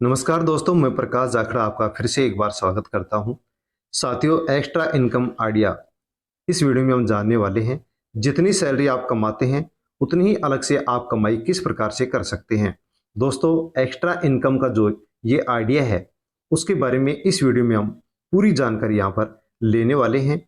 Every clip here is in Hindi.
नमस्कार दोस्तों, मैं प्रकाश जाखड़ा आपका फिर से एक बार स्वागत करता हूं। साथियों, एक्स्ट्रा इनकम आइडिया इस वीडियो में हम जानने वाले हैं। जितनी सैलरी आप कमाते हैं उतनी ही अलग से आप कमाई किस प्रकार से कर सकते हैं। दोस्तों, एक्स्ट्रा इनकम का जो ये आइडिया है उसके बारे में इस वीडियो में हम पूरी जानकारी यहाँ पर लेने वाले हैं।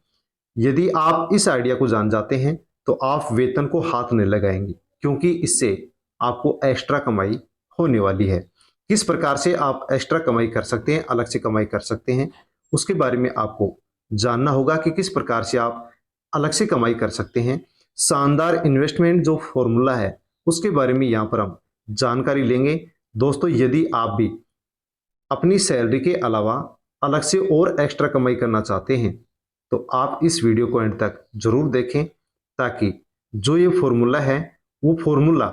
यदि आप इस आइडिया को जान जाते हैं तो आप वेतन को हाथ नहीं लगाएंगे, क्योंकि इससे आपको एक्स्ट्रा कमाई होने वाली है। किस प्रकार से आप एक्स्ट्रा कमाई कर सकते हैं, अलग से कमाई कर सकते हैं, उसके बारे में आपको जानना होगा कि किस प्रकार से आप अलग से कमाई कर सकते हैं। शानदार इन्वेस्टमेंट जो फॉर्मूला है उसके बारे में यहाँ पर हम जानकारी लेंगे। दोस्तों, यदि आप भी अपनी सैलरी के अलावा अलग से और एक्स्ट्रा कमाई करना चाहते हैं तो आप इस वीडियो को एंड तक जरूर देखें, ताकि जो ये फॉर्मूला है वो फॉर्मूला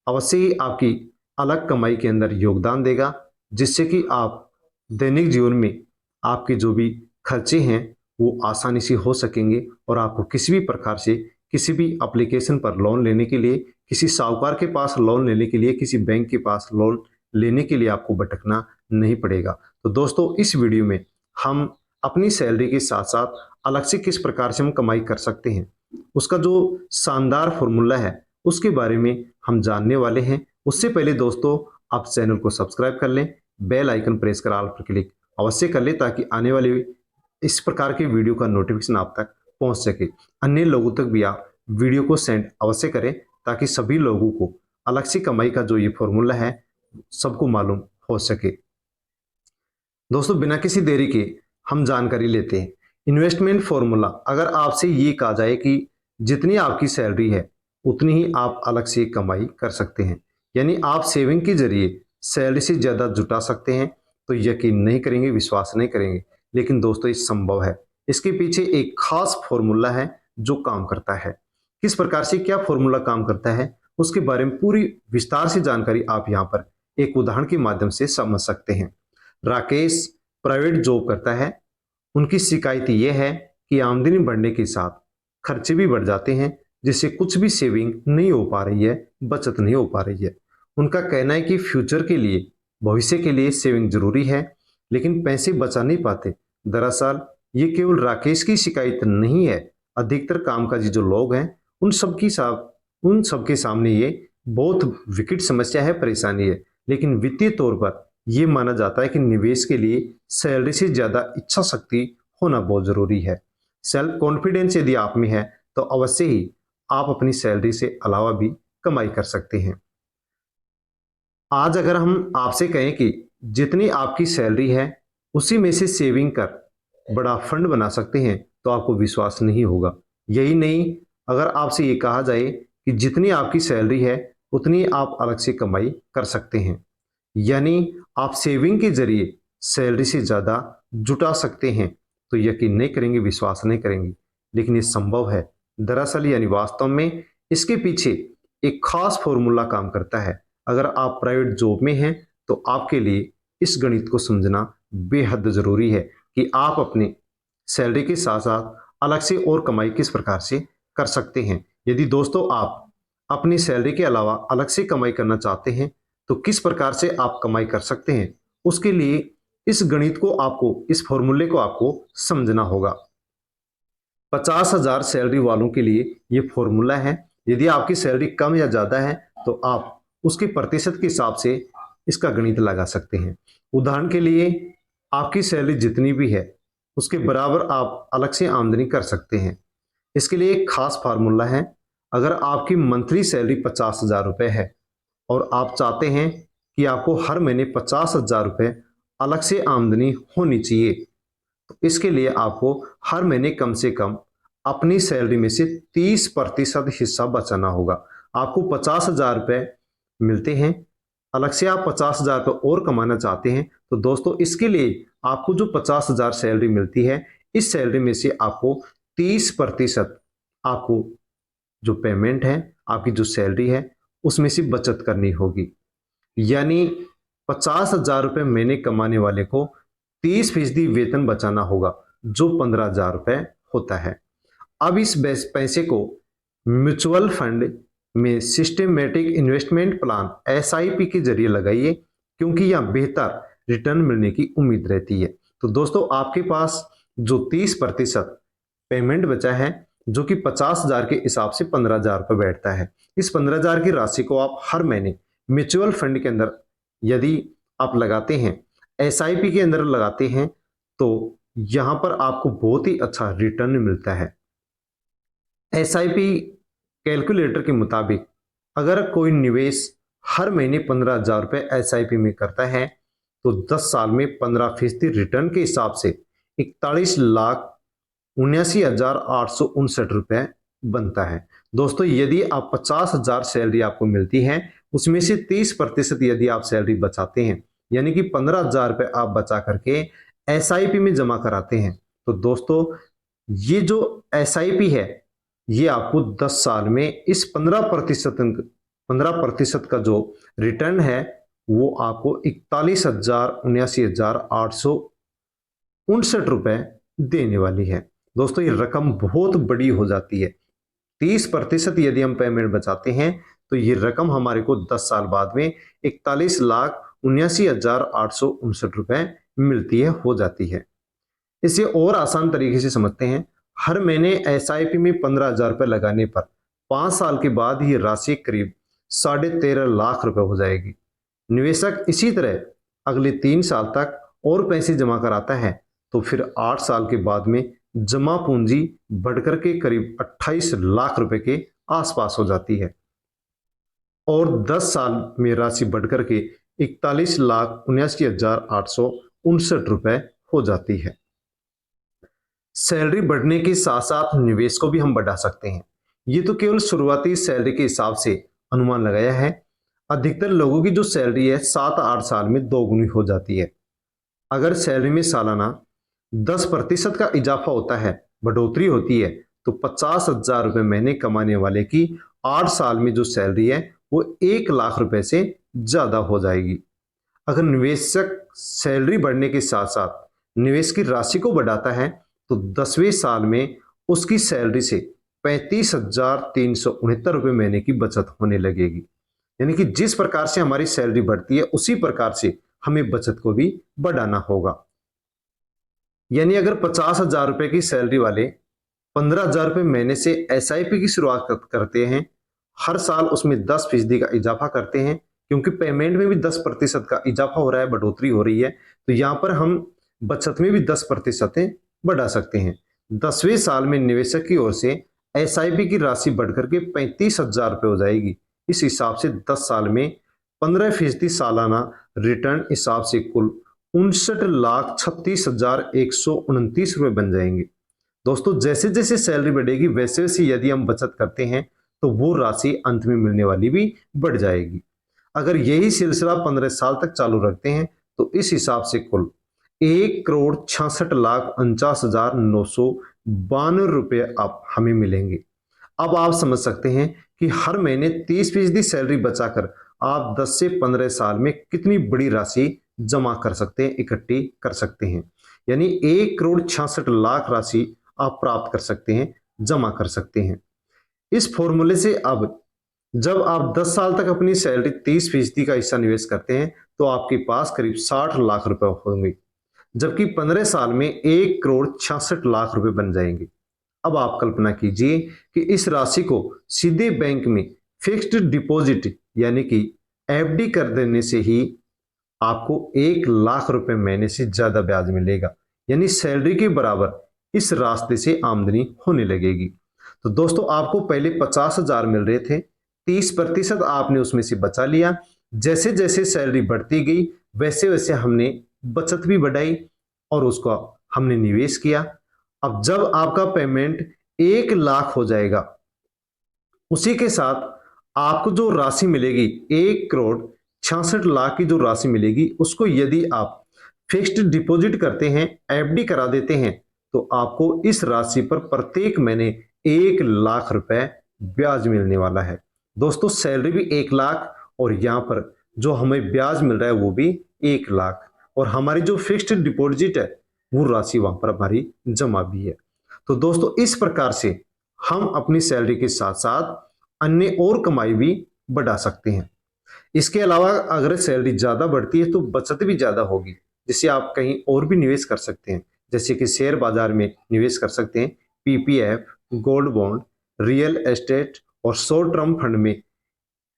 अवश्य ही आपकी अलग कमाई के अंदर योगदान देगा, जिससे कि आप दैनिक जीवन में आपके जो भी खर्चे हैं वो आसानी से हो सकेंगे और आपको किसी भी प्रकार से किसी भी एप्लीकेशन पर लोन लेने के लिए, किसी साहूकार के पास लोन लेने के लिए, किसी बैंक के पास लोन लेने के लिए आपको भटकना नहीं पड़ेगा। तो दोस्तों, इस वीडियो में हम अपनी सैलरी के साथ साथ अलग से किस प्रकार से हम कमाई कर सकते हैं, उसका जो शानदार फॉर्मूला है उसके बारे में हम जानने वाले हैं। उससे पहले दोस्तों, आप चैनल को सब्सक्राइब कर लें, बेल आइकन प्रेस कर ऑल पर क्लिक अवश्य कर लें, ताकि आने वाले इस प्रकार के वीडियो का नोटिफिकेशन आप तक पहुंच सके। अन्य लोगों तक भी आप वीडियो को सेंड अवश्य करें, ताकि सभी लोगों को अलग से कमाई का जो ये फॉर्मूला है सबको मालूम हो सके। दोस्तों, बिना किसी देरी के हम जानकारी लेते हैं। इन्वेस्टमेंट फॉर्मूला, अगर आपसे ये कहा जाए कि जितनी आपकी सैलरी है उतनी ही आप अलग से कमाई कर सकते हैं, यानी आप सेविंग के जरिए सैलरी से ज़्यादा जुटा सकते हैं, तो यकीन नहीं करेंगे, विश्वास नहीं करेंगे, लेकिन दोस्तों ये संभव है। इसके पीछे एक खास फॉर्मूला है जो काम करता है। किस प्रकार से क्या फॉर्मूला काम करता है उसके बारे में पूरी विस्तार से जानकारी आप यहाँ पर एक उदाहरण के माध्यम से समझ सकते हैं। राकेश प्राइवेट जॉब करता है। उनकी शिकायत यह है कि आमदनी बढ़ने के साथ खर्चे भी बढ़ जाते हैं, जिससे कुछ भी सेविंग नहीं हो पा रही है, बचत नहीं हो पा रही है। उनका कहना है कि फ्यूचर के लिए, भविष्य के लिए सेविंग जरूरी है, लेकिन पैसे बचा नहीं पाते। दरअसल ये केवल राकेश की शिकायत नहीं है, अधिकतर कामकाजी जो लोग हैं उन सबके सामने ये बहुत विकट समस्या है, परेशानी है। लेकिन वित्तीय तौर पर यह माना जाता है कि निवेश के लिए सैलरी से ज्यादा इच्छा शक्ति होना बहुत जरूरी है। सेल्फ कॉन्फिडेंस यदि आप में है तो अवश्य ही आप अपनी सैलरी से अलावा भी कमाई कर सकते हैं। आज अगर हम आपसे कहें कि जितनी आपकी सैलरी है उसी में से सेविंग कर बड़ा फंड बना सकते हैं, तो आपको विश्वास नहीं होगा। यही नहीं, अगर आपसे ये कहा जाए कि जितनी आपकी सैलरी है उतनी आप अलग से कमाई कर सकते हैं, यानी आप सेविंग के जरिए सैलरी से ज़्यादा जुटा सकते हैं, तो यकीन नहीं करेंगे, विश्वास नहीं करेंगे, लेकिन ये संभव है। दरअसल यानी वास्तव में इसके पीछे एक खास फॉर्मूला काम करता है। अगर आप प्राइवेट जॉब में हैं तो आपके लिए इस गणित को समझना बेहद ज़रूरी है कि आप अपने सैलरी के साथ साथ अलग से और कमाई किस प्रकार से कर सकते हैं। यदि दोस्तों आप अपनी सैलरी के अलावा अलग से कमाई करना चाहते हैं तो किस प्रकार से आप कमाई कर सकते हैं, उसके लिए इस गणित को आपको, इस फॉर्मूले को आपको समझना होगा। 50,000 सैलरी वालों के लिए ये फॉर्मूला है। यदि आपकी सैलरी कम या ज़्यादा है तो आप उसके प्रतिशत के हिसाब से इसका गणित लगा सकते हैं। उदाहरण के लिए, आपकी सैलरी जितनी भी है उसके बराबर आप अलग से आमदनी कर सकते हैं। इसके लिए एक खास फार्मूला है। अगर आपकी मंथली सैलरी 50,000 रुपये है और आप चाहते हैं कि आपको हर महीने 50,000 रुपये अलग से आमदनी होनी चाहिए, तो इसके लिए आपको हर महीने कम से कम अपनी सैलरी में से 30% हिस्सा बचाना होगा। आपको 50,000 रुपये मिलते हैं, अलग से आप 50,000 रुपये और कमाना चाहते हैं, तो दोस्तों इसके लिए आपको जो 50,000 सैलरी मिलती है, इस सैलरी में से आपको 30% आपको जो पेमेंट है, आपकी जो सैलरी है उसमें से बचत करनी होगी। यानी 50,000 रुपये महीने कमाने वाले को 30% वेतन बचाना होगा, जो 15,000 रुपये होता है। अब इस पैसे को म्यूचुअल फंड में सिस्टमेटिक इन्वेस्टमेंट प्लान SIP के जरिए लगाइए, क्योंकि यहाँ बेहतर रिटर्न मिलने की उम्मीद रहती है। तो दोस्तों आपके पास जो 30% पेमेंट बचा है, जो कि 50,000 के हिसाब से 15,000 रुपये बैठता है, इस 15,000 की राशि को आप हर महीने म्यूचुअल फंड के अंदर यदि आप लगाते हैं, एसआईपी के अंदर लगाते हैं, तो यहां पर आपको बहुत ही अच्छा रिटर्न मिलता है। एसआईपी कैलकुलेटर के मुताबिक अगर कोई निवेश हर महीने 15,000 रुपये एसआईपी में करता है तो 10 साल में 15% रिटर्न के हिसाब से 41,79,859 रुपये बनता है। दोस्तों यदि आप 50,000 सैलरी आपको मिलती है, उसमें से 30% यदि आप सैलरी बचाते हैं, यानी कि 15,000 रुपये आप बचा करके एसआईपी में जमा कराते हैं, तो दोस्तों ये जो एसआईपी है ये आपको 10 साल में इस 15% का जो रिटर्न है वो आपको 41,79,859 रुपए देने वाली है। दोस्तों ये रकम बहुत बड़ी हो जाती है। 30% यदि हम पेमेंट बचाते हैं तो ये रकम हमारे को 10 साल बाद में 41,79,859 रुपए मिलती है, हो जाती है। इसे और आसान तरीके से समझते हैं। हर महीने एसआईपी में 15,000 रुपये लगाने पर 5 साल के बाद ये राशि करीब 13.5 लाख रुपए हो जाएगी। निवेशक इसी तरह अगले 3 साल तक और पैसे जमा कराता है तो फिर 8 साल के बाद में जमा पूंजी बढ़कर के करीब 28 लाख रुपए के आसपास हो जाती है और 10 साल में राशि बढ़कर के 41,79,859 रुपए हो जाती है। सैलरी बढ़ने के साथ साथ निवेश को भी हम बढ़ा सकते हैं। ये तो केवल शुरुआती सैलरी के हिसाब से अनुमान लगाया है। अधिकतर लोगों की जो सैलरी है 7-8 साल में दोगुनी हो जाती है। अगर सैलरी में सालाना 10% का इजाफा होता है, बढ़ोतरी होती है, तो 50,000 रुपये महीने कमाने वाले की 8 साल में जो सैलरी है वो 1 लाख रुपए से ज्यादा हो जाएगी। अगर निवेशक सैलरी बढ़ने के साथ साथ निवेश की राशि को बढ़ाता है तो 10वें साल में उसकी सैलरी से 35,369 रुपये महीने की बचत होने लगेगी। यानी कि जिस प्रकार से हमारी सैलरी बढ़ती है उसी प्रकार से हमें बचत को भी बढ़ाना होगा। यानी अगर 50,000 रुपए की सैलरी वाले 15,000 रुपये महीने से एसआईपी की शुरुआत करते हैं, हर साल उसमें 10% का इजाफा करते हैं, क्योंकि पेमेंट में भी 10% का इजाफा हो रहा है, बढ़ोतरी हो रही है, तो यहां पर हम बचत में भी 10% बढ़ा सकते हैं। 10वें साल में निवेशक की ओर से एसआईपी की राशि बढ़कर के 35,000 रुपये हो जाएगी। इस हिसाब से 10 साल में 15% सालाना रिटर्न हिसाब से कुल 59,36,129 रुपये बन जाएंगे। दोस्तों जैसे जैसे सैलरी बढ़ेगी वैसे वैसे यदि हम बचत करते हैं तो वो राशि अंत में मिलने वाली भी बढ़ जाएगी। अगर यही सिलसिला 15 साल तक चालू रखते हैं तो इस हिसाब से कुल 1,66,49,992 रुपये अब हमें मिलेंगे। अब आप समझ सकते हैं कि हर महीने 30% सैलरी बचाकर आप 10 से 15 साल में कितनी बड़ी राशि जमा कर सकते हैं, इकट्ठी कर सकते हैं। यानी 1,66,00,000 राशि आप प्राप्त कर सकते हैं, जमा कर सकते हैं। इस फॉर्मूले से अब जब आप 10 साल तक अपनी सैलरी 30% का हिस्सा निवेश करते हैं तो आपके पास करीब 60 लाख रुपए होंगे, जबकि 15 साल में 1,66,00,000 रुपए बन जाएंगे। अब आप कल्पना कीजिए कि इस राशि को सीधे बैंक में फिक्स्ड डिपॉजिट यानी कि एफडी कर देने से ही आपको 1 लाख रुपए महीने से ज्यादा ब्याज मिलेगा। यानी सैलरी के बराबर इस रास्ते से आमदनी होने लगेगी। तो दोस्तों आपको पहले 50,000 मिल रहे थे, 30% आपने उसमें से बचा लिया। जैसे जैसे सैलरी बढ़ती गई वैसे वैसे हमने बचत भी बढ़ाई और उसका हमने निवेश किया। अब जब आपका पेमेंट 1 लाख हो जाएगा, उसी के साथ आपको जो राशि मिलेगी 1,66,00,000 की जो राशि मिलेगी, उसको यदि आप फिक्स्ड डिपॉजिट करते हैं, एफडी करा देते हैं, तो आपको इस राशि पर प्रत्येक महीने 1 लाख रुपए ब्याज मिलने वाला है। दोस्तों सैलरी भी 1 लाख और यहाँ पर जो हमें ब्याज मिल रहा है वो भी 1 लाख और हमारी जो फिक्स्ड डिपॉजिट है वो राशि वहां पर हमारी जमा भी है। तो दोस्तों इस प्रकार से हम अपनी सैलरी के साथ साथ अन्य और कमाई भी बढ़ा सकते हैं। इसके अलावा अगर सैलरी ज़्यादा बढ़ती है तो बचत भी ज़्यादा होगी, जिससे आप कहीं और भी निवेश कर सकते हैं, जैसे कि शेयर बाजार में निवेश कर सकते हैं, PPF, gold bond, real estate और शॉर्ट टर्म फंड में।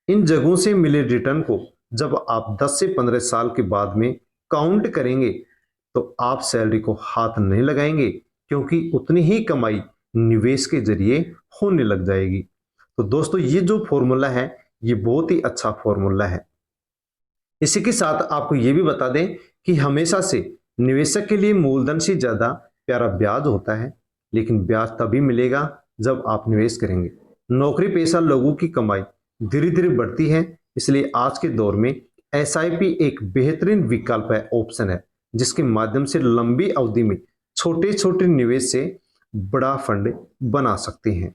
इन जगहों से मिले रिटर्न को जब आप 10 से 15 साल के बाद में काउंट करेंगे तो आप सैलरी को हाथ नहीं लगाएंगे, क्योंकि उतनी ही कमाई निवेश के जरिए होने लग जाएगी। तो दोस्तों, ये जो फॉर्मूला है ये बहुत ही अच्छा फॉर्मूला है। इसी के साथ आपको ये भी बता दें कि हमेशा से निवेशक के लिए मूलधन से ज्यादा प्यारा ब्याज होता है, लेकिन ब्याज तभी मिलेगा जब आप निवेश करेंगे। नौकरी पेशा लोगों की कमाई धीरे धीरे बढ़ती है, इसलिए आज के दौर में एसआईपी एक बेहतरीन विकल्प है, ऑप्शन है, जिसके माध्यम से लंबी अवधि में छोटे छोटे निवेश से बड़ा फंड बना सकते हैं।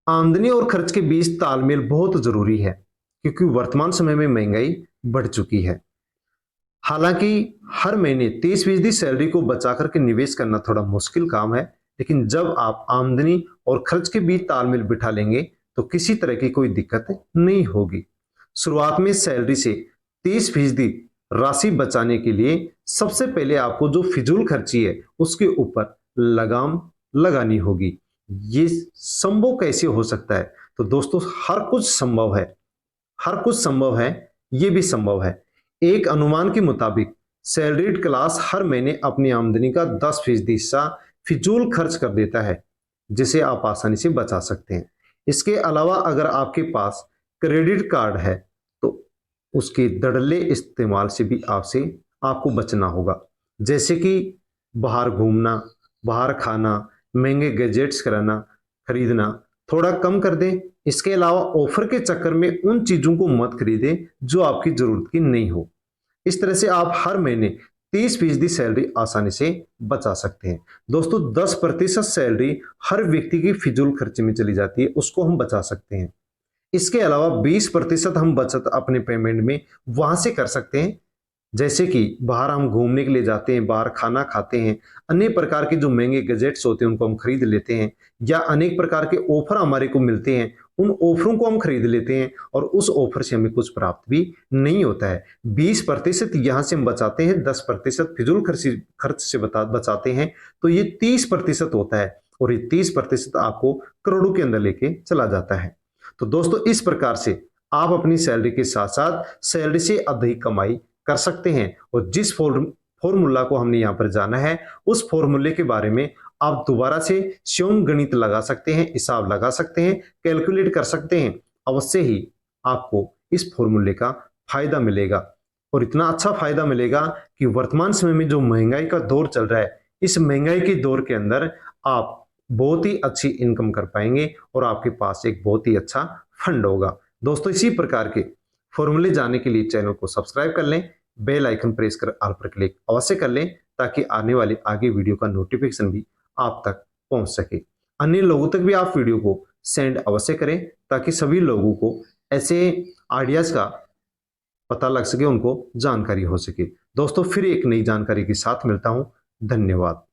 आमदनी और खर्च के बीच तालमेल बहुत जरूरी है, क्योंकि वर्तमान समय में महंगाई बढ़ चुकी है। हालांकि हर महीने 30% सैलरी को बचा करके निवेश करना थोड़ा मुश्किल काम है, लेकिन जब आप आमदनी और खर्च के बीच तालमेल बिठा लेंगे तो किसी तरह की कोई दिक्कत नहीं होगी। शुरुआत में सैलरी से 30% राशि बचाने के लिए सबसे पहले आपको जो फिजूल खर्ची है उसके ऊपर लगाम लगानी होगी। ये संभव कैसे हो सकता है? तो दोस्तों, हर कुछ संभव है, हर कुछ संभव है, ये भी संभव है। एक अनुमान के मुताबिक सैलरीड क्लास हर महीने अपनी आमदनी का 10% हिस्सा फिजूल खर्च कर देता है, जिसे आप आसानी से बचा सकते हैं। इसके अलावा अगर आपके पास क्रेडिट कार्ड है तो उसके धड़ल्ले इस्तेमाल से भी आपको बचना होगा, जैसे कि बाहर घूमना, बाहर खाना, महंगे गैजेट्स खरीदना थोड़ा कम कर दें। इसके अलावा ऑफर के चक्कर में उन चीजों को मत खरीदें जो आपकी जरूरत की नहीं हो। इस तरह से आप हर महीने 30% सैलरी आसानी से बचा सकते हैं। दोस्तों, 10% सैलरी हर व्यक्ति की फिजूल खर्चे में चली जाती है, उसको हम बचा सकते हैं। इसके अलावा 20% हम बचत अपने पेमेंट में वहां से कर सकते हैं, जैसे कि बाहर हम घूमने के लिए जाते हैं, बाहर खाना खाते हैं, अनेक प्रकार के जो महंगे गैजेट्स होते हैं उनको हम खरीद लेते हैं, या अनेक प्रकार के ऑफर हमारे को मिलते हैं, उन ऑफरों को हम खरीद लेते हैं और उस ऑफर से हमें कुछ प्राप्त भी नहीं होता है। 20% यहां से हम बचाते हैं, 10% फिजूल खर्च से बचाते हैं, तो ये 30% होता है, और ये 30% आपको करोड़ों के अंदर लेके चला जाता है। तो दोस्तों, इस प्रकार से आप अपनी सैलरी के साथ साथ सैलरी से अधिक कमाई कर सकते हैं, और जिस फॉर्मूला को हमने यहाँ पर जाना है उस फॉर्मूले के बारे में आप दोबारा से स्वयं गणित लगा सकते हैं, हिसाब लगा सकते हैं, कैलकुलेट कर सकते हैं। अवश्य ही आपको इस फॉर्मूले का फायदा मिलेगा, और इतना अच्छा फायदा मिलेगा कि वर्तमान समय में जो महंगाई का दौर चल रहा है, इस महंगाई के दौर के अंदर आप बहुत ही अच्छी इनकम कर पाएंगे और आपके पास एक बहुत ही अच्छा फंड होगा। दोस्तों, इसी प्रकार के फॉर्मूले जानने के लिए चैनल को सब्सक्राइब कर लें, बेल आइकन प्रेस कर ऑल पर क्लिक अवश्य कर लें, ताकि आने वाली आगे वीडियो का नोटिफिकेशन भी आप तक पहुंच सके। अन्य लोगों तक भी आप वीडियो को सेंड अवश्य करें, ताकि सभी लोगों को ऐसे आइडियाज का पता लग सके, उनको जानकारी हो सके। दोस्तों, फिर एक नई जानकारी के साथ मिलता हूं। धन्यवाद।